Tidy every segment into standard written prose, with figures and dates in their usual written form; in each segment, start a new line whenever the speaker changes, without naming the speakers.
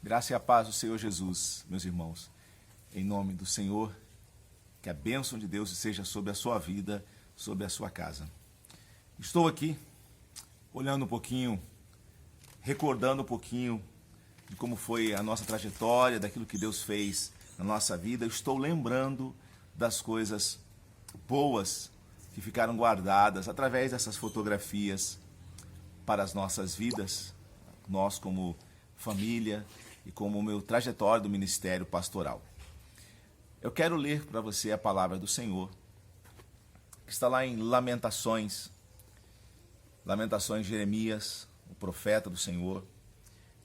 Graça e a paz do Senhor Jesus, meus irmãos. Em nome do Senhor, que a bênção de Deus seja sobre a sua vida, sobre a sua casa. Estou aqui olhando um pouquinho, recordando um pouquinho de como foi a nossa trajetória, daquilo que Deus fez na nossa vida. Estou lembrando das coisas boas que ficaram guardadas através dessas fotografias para as nossas vidas, nós como família e como o meu trajetória do ministério pastoral. Eu quero ler para você a palavra do Senhor, que está lá em Lamentações de Jeremias, o profeta do Senhor,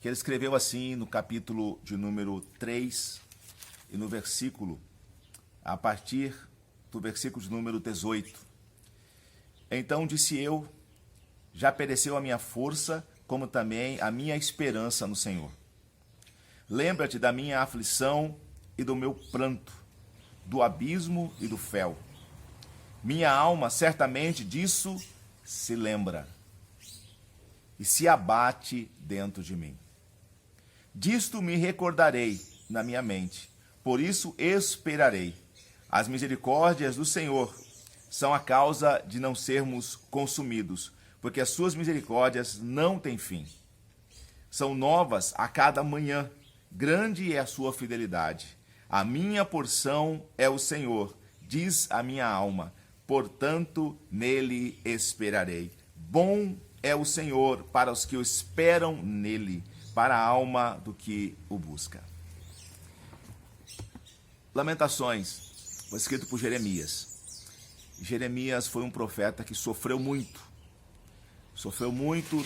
que ele escreveu assim no capítulo de número 3 e no versículo, a partir do versículo de número 18. Então disse eu, já pereceu a minha força, como também a minha esperança no Senhor. Lembra-te da minha aflição e do meu pranto, do abismo e do fel. Minha alma certamente disso se lembra e se abate dentro de mim. Disto me recordarei na minha mente, por isso esperarei. As misericórdias do Senhor são a causa de não sermos consumidos, porque as suas misericórdias não têm fim. São novas a cada manhã, grande é a sua fidelidade. A minha porção é o Senhor, diz a minha alma, portanto nele esperarei. Bom é o Senhor para os que o esperam nele, para a alma do que o busca. Lamentações foi escrito por Jeremias. Jeremias foi um profeta que sofreu muito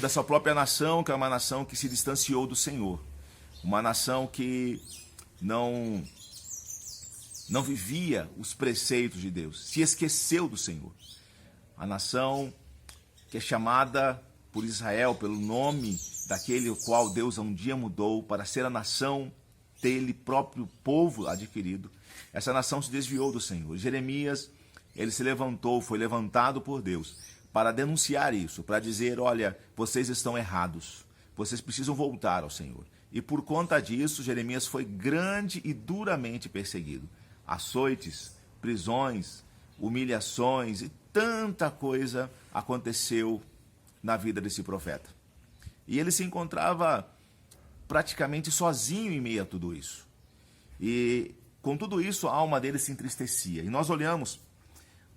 da sua própria nação, que é uma nação que se distanciou do Senhor, uma nação que não vivia os preceitos de Deus, se esqueceu do Senhor. A nação que é chamada por Israel pelo nome daquele o qual Deus um dia mudou para ser a nação dele, próprio povo adquirido. Essa nação se desviou do Senhor. Jeremias, ele se levantou, foi levantado por Deus para denunciar isso, para dizer, olha, vocês estão errados, vocês precisam voltar ao Senhor. E por conta disso, Jeremias foi grande e duramente perseguido. Açoites, prisões, humilhações e tanta coisa aconteceu na vida desse profeta. E ele se encontrava praticamente sozinho em meio a tudo isso. E com tudo isso, a alma dele se entristecia. E nós olhamos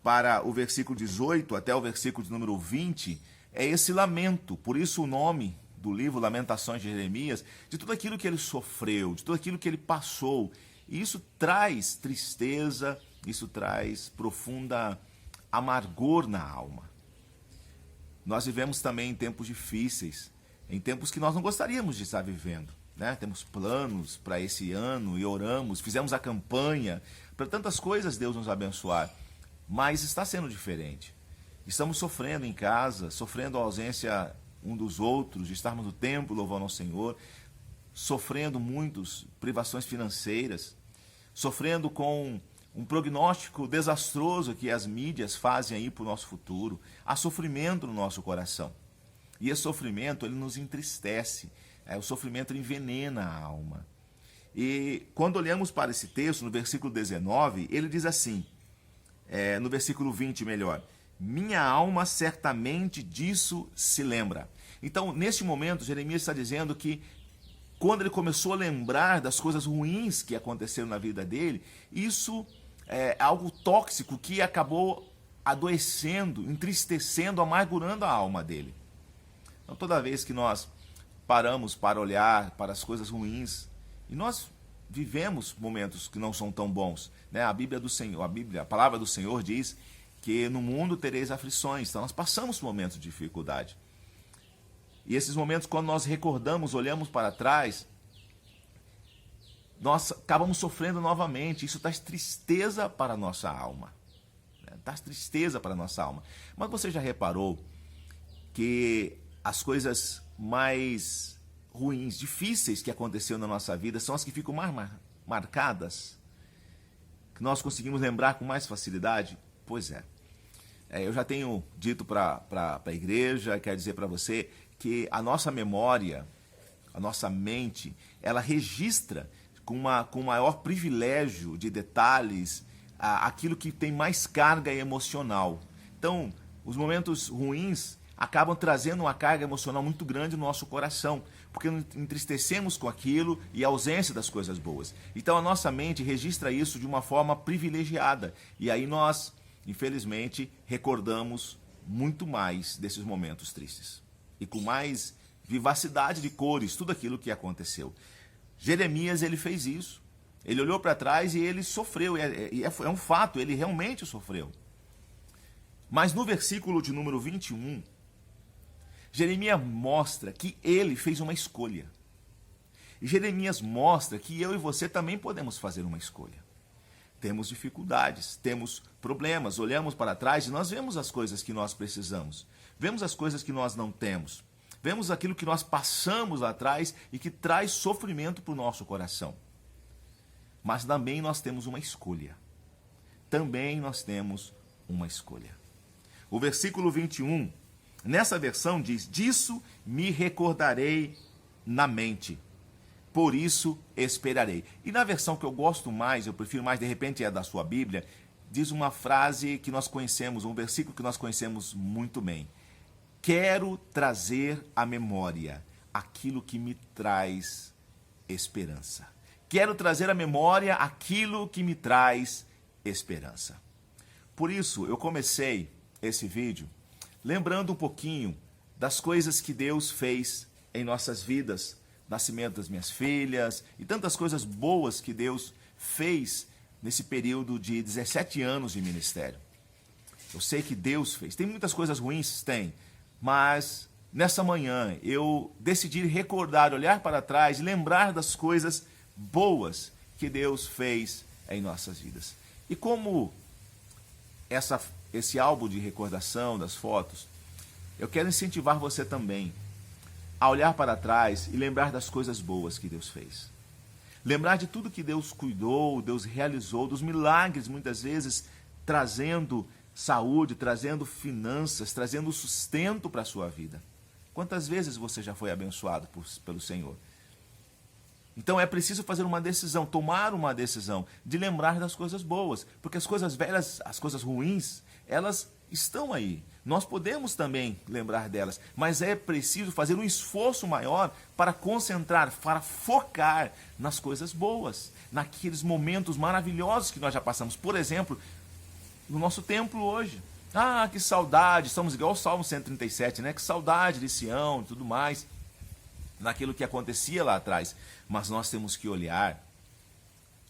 para o versículo 18 até o versículo de número 20, é esse lamento. Por isso o nome do livro Lamentações de Jeremias, de tudo aquilo que ele sofreu, de tudo aquilo que ele passou. E isso traz tristeza, isso traz profunda amargor na alma. Nós vivemos também em tempos difíceis, em tempos que nós não gostaríamos de estar vivendo, né? Temos planos para esse ano e oramos, fizemos a campanha para tantas coisas Deus nos abençoar, mas está sendo diferente. Estamos sofrendo em casa, sofrendo a ausência um dos outros, de estarmos no templo louvando ao Senhor, sofrendo muitas privações financeiras, sofrendo com um prognóstico desastroso que as mídias fazem aí para o nosso futuro. Há sofrimento no nosso coração. E esse sofrimento, ele nos entristece. O sofrimento envenena a alma. E quando olhamos para esse texto, no versículo 19, ele diz assim, no versículo 20 melhor, minha alma certamente disso se lembra. Então, neste momento, Jeremias está dizendo que quando ele começou a lembrar das coisas ruins que aconteceram na vida dele, isso é algo tóxico que acabou adoecendo, entristecendo, amargurando a alma dele. Então, toda vez que nós paramos para olhar para as coisas ruins, e nós vivemos momentos que não são tão bons, né? A Bíblia do Senhor, a palavra do Senhor diz que no mundo tereis aflições. Então, nós passamos por momentos de dificuldade. E esses momentos, quando nós recordamos, olhamos para trás, nós acabamos sofrendo novamente. Isso traz tristeza para a nossa alma. Traz tristeza para a nossa alma. Mas você já reparou que as coisas mais ruins, difíceis que aconteceram na nossa vida são as que ficam mais marcadas? Que nós conseguimos lembrar com mais facilidade? Pois é. Eu já tenho dito para a igreja, quero dizer para você, que a nossa memória a nossa mente, ela registra com maior privilégio de detalhes aquilo que tem mais carga emocional. Então, os momentos ruins acabam trazendo uma carga emocional muito grande no nosso coração, porque nos entristecemos com aquilo e a ausência das coisas boas. Então a nossa mente registra isso de uma forma privilegiada, e aí nós, infelizmente, recordamos muito mais desses momentos tristes, e com mais vivacidade de cores, tudo aquilo que aconteceu. Jeremias, ele fez isso. Ele olhou para trás e ele sofreu, é um fato, ele realmente sofreu. Mas no versículo de número 21, Jeremias mostra que ele fez uma escolha. E Jeremias mostra que eu e você também podemos fazer uma escolha. Temos dificuldades, temos problemas, olhamos para trás e nós vemos as coisas que nós precisamos. Vemos as coisas que nós não temos. Vemos aquilo que nós passamos lá atrás e que traz sofrimento para o nosso coração. Mas também nós temos uma escolha. Também nós temos uma escolha. O versículo 21, nessa versão diz: disso me recordarei na mente, por isso esperarei. E na versão que eu gosto mais, eu prefiro mais, de repente é da sua Bíblia, diz uma frase que nós conhecemos, um versículo que nós conhecemos muito bem. Quero trazer à memória aquilo que me traz esperança. Quero trazer à memória aquilo que me traz esperança. Por isso, eu comecei esse vídeo lembrando um pouquinho das coisas que Deus fez em nossas vidas, nascimento das minhas filhas e tantas coisas boas que Deus fez nesse período de 17 anos de ministério. Eu sei que Deus fez. Tem muitas coisas ruins? Tem. Mas nessa manhã eu decidi recordar, olhar para trás e lembrar das coisas boas que Deus fez em nossas vidas. E como esse álbum de recordação das fotos, eu quero incentivar você também a olhar para trás e lembrar das coisas boas que Deus fez. Lembrar de tudo que Deus cuidou, Deus realizou, dos milagres, muitas vezes trazendo saúde, trazendo finanças, trazendo sustento para a sua vida. Quantas vezes você já foi abençoado pelo Senhor? Então é preciso fazer uma decisão, tomar uma decisão de lembrar das coisas boas, porque as coisas velhas, as coisas ruins, elas estão aí. Nós podemos também lembrar delas, mas é preciso fazer um esforço maior para concentrar, para focar nas coisas boas, naqueles momentos maravilhosos que nós já passamos. Por exemplo, no nosso templo hoje. Ah, que saudade, estamos igual ao Salmo 137, né? Que saudade de Sião e tudo mais, naquilo que acontecia lá atrás. Mas nós temos que olhar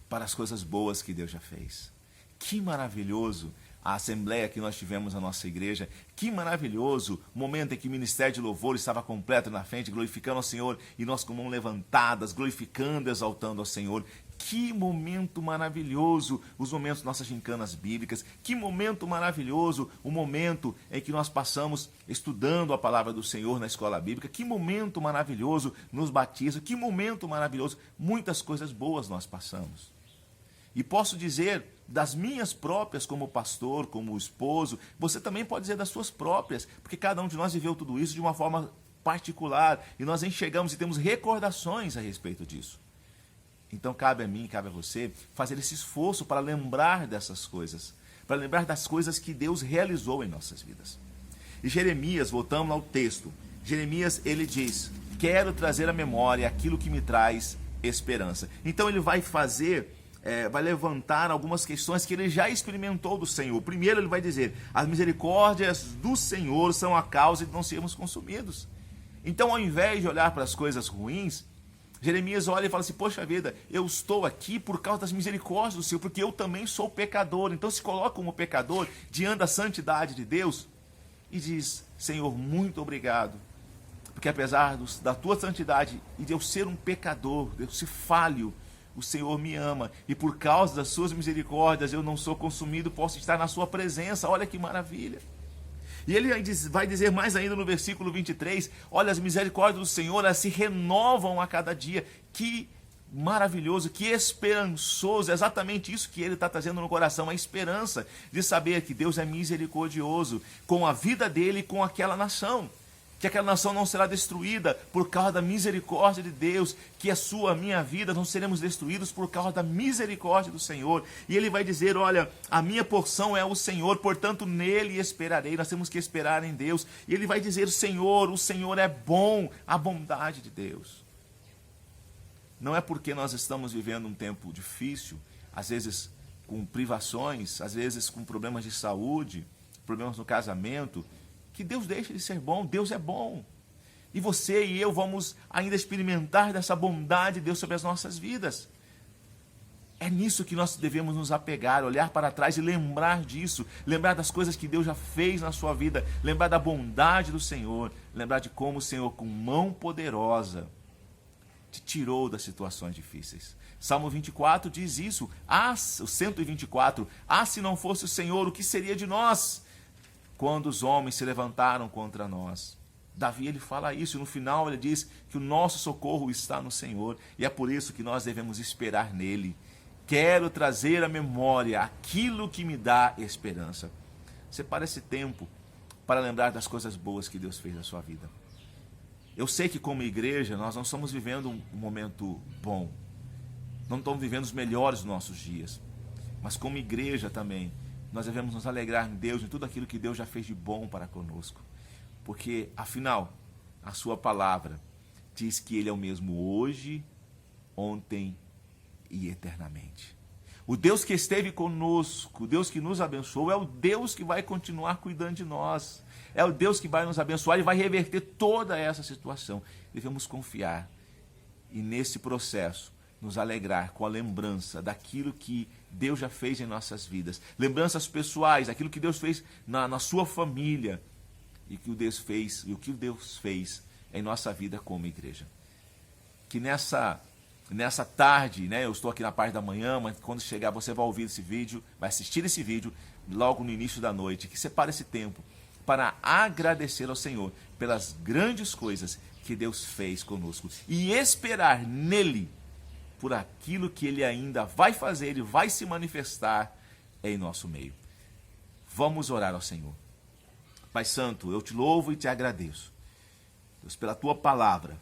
para as coisas boas que Deus já fez. Que maravilhoso a assembleia que nós tivemos na nossa igreja. Que maravilhoso o momento em que o ministério de louvor estava completo na frente, glorificando ao Senhor, e nós com mãos levantadas, glorificando, exaltando ao Senhor. Que momento maravilhoso os momentos de nossas gincanas bíblicas. Que momento maravilhoso o momento em que nós passamos estudando a palavra do Senhor na escola bíblica. Que momento maravilhoso nos batismos. Que momento maravilhoso. Muitas coisas boas nós passamos. E posso dizer das minhas próprias como pastor, como esposo. Você também pode dizer das suas próprias, porque cada um de nós viveu tudo isso de uma forma particular. E nós enxergamos e temos recordações a respeito disso. Então cabe a mim, cabe a você, fazer esse esforço para lembrar dessas coisas, para lembrar das coisas que Deus realizou em nossas vidas. E Jeremias, voltamos ao texto, Jeremias, ele diz: quero trazer à memória aquilo que me traz esperança. Então ele vai vai levantar algumas questões que ele já experimentou do Senhor. Primeiro ele vai dizer: as misericórdias do Senhor são a causa de não sermos consumidos. Então, ao invés de olhar para as coisas ruins, Jeremias olha e fala assim: poxa vida, eu estou aqui por causa das misericórdias do Senhor, porque eu também sou pecador. Então se coloca como pecador diante da santidade de Deus e diz: Senhor, muito obrigado, porque apesar da tua santidade e de eu ser um pecador, de eu ser falho, o Senhor me ama, e por causa das suas misericórdias eu não sou consumido, posso estar na sua presença. Olha que maravilha. E ele vai dizer mais ainda no versículo 23, olha, as misericórdias do Senhor, elas se renovam a cada dia. Que maravilhoso, que esperançoso, é exatamente isso que ele está trazendo no coração, a esperança de saber que Deus é misericordioso com a vida dele e com aquela nação. que aquela nação não será destruída por causa da misericórdia de Deus, que a sua, a minha vida, não seremos destruídos por causa da misericórdia do Senhor. E ele vai dizer, olha, a minha porção é o Senhor, portanto nele esperarei. Nós temos que esperar em Deus. E ele vai dizer, o Senhor é bom, a bondade de Deus. Não é porque nós estamos vivendo um tempo difícil, às vezes com privações, às vezes com problemas de saúde, problemas no casamento, que Deus deixa de ser bom. Deus é bom. E você e eu vamos ainda experimentar dessa bondade de Deus sobre as nossas vidas. É nisso que nós devemos nos apegar, olhar para trás e lembrar disso, lembrar das coisas que Deus já fez na sua vida, lembrar da bondade do Senhor, lembrar de como o Senhor, com mão poderosa, te tirou das situações difíceis. Salmo 24 diz isso, o 124, se não fosse o Senhor, o que seria de nós? Quando os homens se levantaram contra nós. Davi, ele fala isso, e no final ele diz que o nosso socorro está no Senhor, e é por isso que nós devemos esperar nele. Quero trazer à memória aquilo que me dá esperança. Separe esse tempo para lembrar das coisas boas que Deus fez na sua vida. Eu sei que como igreja nós não estamos vivendo um momento bom, não estamos vivendo os melhores dos nossos dias, mas como igreja também, nós devemos nos alegrar em Deus, em tudo aquilo que Deus já fez de bom para conosco. Porque, afinal, a sua palavra diz que Ele é o mesmo hoje, ontem e eternamente. O Deus que esteve conosco, o Deus que nos abençoou, é o Deus que vai continuar cuidando de nós. É o Deus que vai nos abençoar e vai reverter toda essa situação. Devemos confiar e, nesse processo, nos alegrar com a lembrança daquilo que Deus já fez em nossas vidas. Lembranças pessoais, aquilo que Deus fez na sua família e o que Deus fez em nossa vida como igreja. Que nessa tarde, né, eu estou aqui na parte da manhã, mas quando chegar você vai ouvir esse vídeo, vai assistir esse vídeo logo no início da noite, que separe esse tempo para agradecer ao Senhor pelas grandes coisas que Deus fez conosco e esperar nele por aquilo que Ele ainda vai fazer, Ele vai se manifestar em nosso meio. Vamos orar ao Senhor. Pai Santo, eu te louvo e te agradeço, Deus, pela Tua palavra.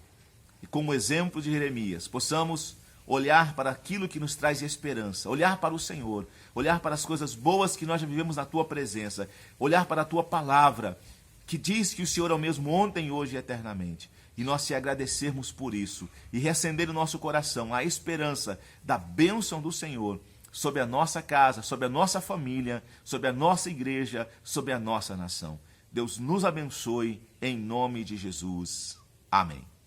E como exemplo de Jeremias, possamos olhar para aquilo que nos traz esperança, olhar para o Senhor, olhar para as coisas boas que nós já vivemos na Tua presença, olhar para a Tua palavra, que diz que o Senhor é o mesmo ontem, hoje e eternamente. E nós te agradecermos por isso e reacender no nosso coração a esperança da bênção do Senhor sobre a nossa casa, sobre a nossa família, sobre a nossa igreja, sobre a nossa nação. Deus nos abençoe em nome de Jesus. Amém.